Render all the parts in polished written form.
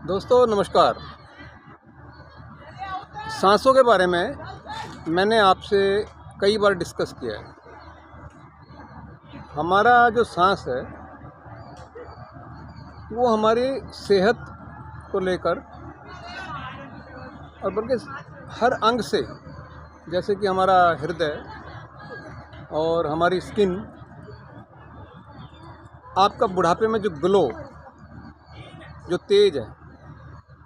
दोस्तों नमस्कार। सांसों के बारे में मैंने आपसे कई बार डिस्कस किया है। हमारा जो सांस है वो हमारी सेहत को लेकर और बल्कि हर अंग से, जैसे कि हमारा हृदय और हमारी स्किन, आपका बुढ़ापे में जो ग्लो, जो तेज है,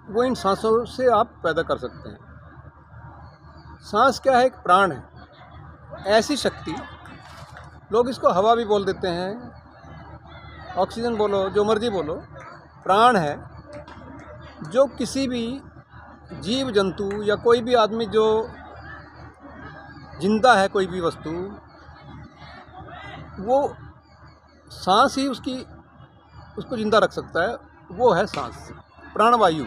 वो इन सांसों से आप पैदा कर सकते हैं। सांस क्या है? एक प्राण है, ऐसी शक्ति, लोग इसको हवा भी बोल देते हैं, ऑक्सीजन बोलो, जो मर्जी बोलो, प्राण है जो किसी भी जीव जंतु या कोई भी आदमी जो जिंदा है, कोई भी वस्तु, वो सांस ही उसको जिंदा रख सकता है। वो है सांस, प्राणवायु।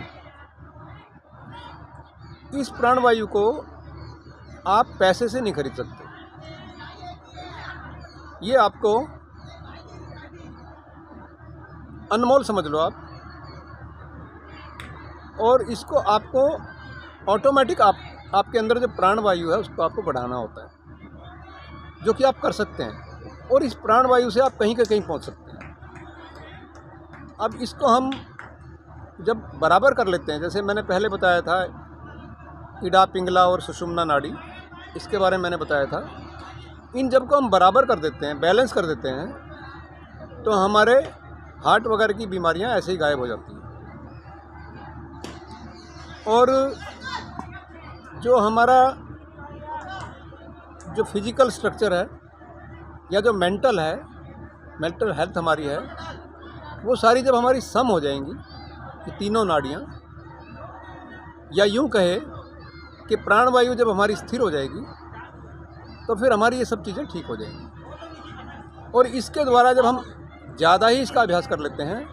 इस प्राणवायु को आप पैसे से नहीं खरीद सकते। ये आपको अनमोल समझ लो आप, और इसको आपको ऑटोमेटिक आपके अंदर जो प्राणवायु है उसको आपको बढ़ाना होता है, जो कि आप कर सकते हैं, और इस प्राणवायु से आप कहीं के कहीं पहुंच सकते हैं। अब इसको हम जब बराबर कर लेते हैं, जैसे मैंने पहले बताया था इडा, पिंगला और सुषुम्ना नाड़ी, इसके बारे में मैंने बताया था। इन जब को हम बराबर कर देते हैं, बैलेंस कर देते हैं, तो हमारे हार्ट वगैरह की बीमारियां ऐसे ही गायब हो जाती हैं। और जो हमारा जो फिजिकल स्ट्रक्चर है या जो मेंटल हेल्थ हमारी है, वो सारी जब हमारी सम हो जाएंगी, ये तीनों नाड़ियाँ, या यूं कहे कि प्राणवायु जब हमारी स्थिर हो जाएगी, तो फिर हमारी ये सब चीज़ें ठीक हो जाएंगी। और इसके द्वारा जब हम ज़्यादा ही इसका अभ्यास कर लेते हैं,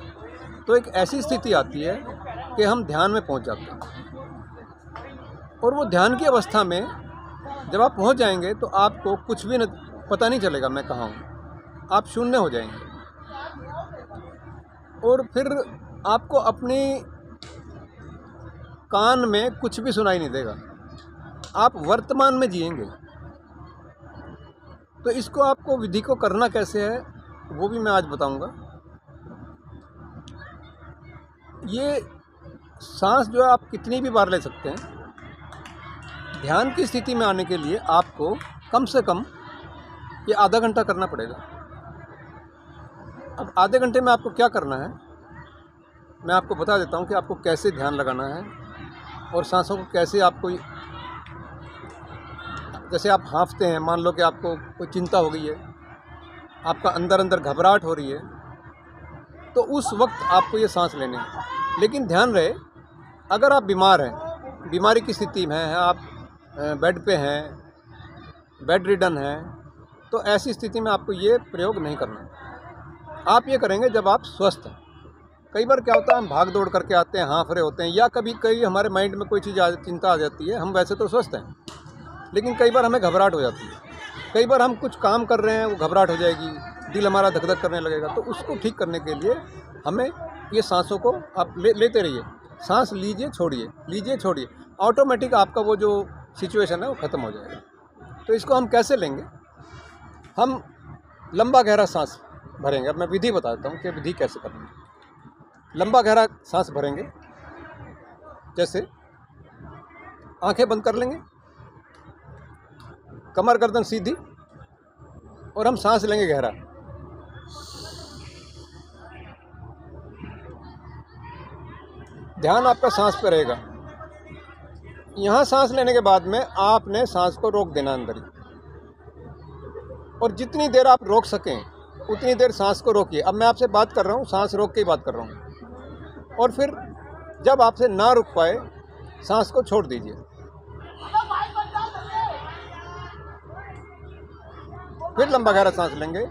तो एक ऐसी स्थिति आती है कि हम ध्यान में पहुंच जाते हैं। और वो ध्यान की अवस्था में जब आप पहुंच जाएंगे, तो आपको कुछ भी पता नहीं चलेगा मैं कहाँ हूँ। आप शून्य हो जाएंगे, और फिर आपको अपनी कान में कुछ भी सुनाई नहीं देगा। आप वर्तमान में जिएंगे। तो इसको आपको विधि को करना कैसे है, वो भी मैं आज बताऊंगा। ये सांस जो है आप कितनी भी बार ले सकते हैं। ध्यान की स्थिति में आने के लिए आपको कम से कम ये आधा घंटा करना पड़ेगा। अब आधे घंटे में आपको क्या करना है, मैं आपको बता देता हूँ कि आपको कैसे ध्यान लगाना है, और सांसों को कैसे आपको, जैसे आप हाँफते हैं, मान लो कि आपको कोई चिंता हो गई है, आपका अंदर अंदर घबराहट हो रही है, तो उस वक्त आपको ये सांस लेने हैं। लेकिन ध्यान रहे, अगर आप बीमार हैं, बीमारी की स्थिति में हैं, आप बेड पे हैं, बेड रिडन हैं, तो ऐसी स्थिति में आपको ये प्रयोग नहीं करना। आप ये करेंगे जब आप स्वस्थ हैं। कई बार क्या होता है, हम भाग दौड़ करके आते हैं, हाँफ रहे होते हैं, या कभी हमारे माइंड में कोई चीज़ चिंता आ जाती है। हम वैसे तो स्वस्थ हैं, लेकिन कई बार हमें घबराहट हो जाती है। कई बार हम कुछ काम कर रहे हैं, वो घबराहट हो जाएगी, दिल हमारा धक धक करने लगेगा। तो उसको ठीक करने के लिए हमें ये सांसों को आप लेते रहिए। सांस लीजिए, छोड़िए, लीजिए, छोड़िए, ऑटोमेटिक आपका वो जो सिचुएशन है वो ख़त्म हो जाएगा। तो इसको हम कैसे लेंगे? हम लंबा गहरा सांस भरेंगे। अब मैं विधि बता देता हूँ कि विधि कैसे करनी है। लंबा गहरा सांस भरेंगे, जैसे आंखें बंद कर लेंगे, कमर गर्दन सीधी, और हम सांस लेंगे गहरा। ध्यान आपका सांस पे रहेगा। यहाँ सांस लेने के बाद में आपने सांस को रोक देना अंदर ही, और जितनी देर आप रोक सकें उतनी देर सांस को रोकिए। अब मैं आपसे बात कर रहा हूँ, सांस रोक के ही बात कर रहा हूँ। और फिर जब आपसे ना रुक पाए, सांस को छोड़ दीजिए। फिर लंबा गहरा सांस लेंगे,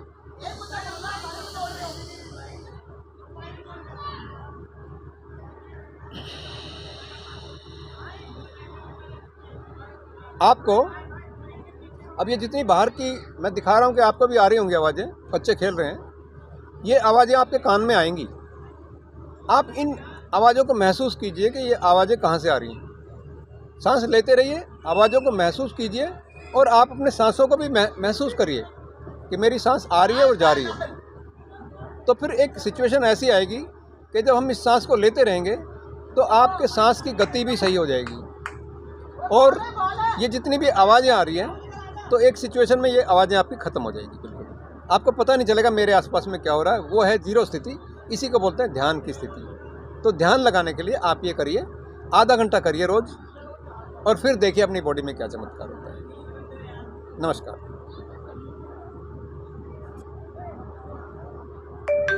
आपको अब ये जितनी बाहर की मैं दिखा रहा हूँ कि आपको भी आ रही होंगी आवाज़ें, बच्चे खेल रहे हैं, ये आवाज़ें आपके कान में आएंगी। आप इन आवाज़ों को महसूस कीजिए कि ये आवाज़ें कहाँ से आ रही हैं। सांस लेते रहिए, आवाज़ों को महसूस कीजिए और आप अपने सांसों को भी महसूस करिए कि मेरी सांस आ रही है और जा रही है। तो फिर एक सिचुएशन ऐसी आएगी कि जब हम इस सांस को लेते रहेंगे तो आपके सांस की गति भी सही हो जाएगी और ये जितनी भी आवाज़ें आ रही हैं तो एक सिचुएशन में ये आवाज़ें आपकी ख़त्म हो जाएगी। बिल्कुल आपको पता नहीं चलेगा मेरे आसपास में क्या हो रहा है। वो है जीरो स्थिति, इसी को बोलते हैं ध्यान की स्थिति। तो ध्यान लगाने के लिए आप ये करिए, आधा घंटा करिए रोज़ और फिर देखिए अपनी बॉडी में क्या चमत्कार होता है। नमस्कार।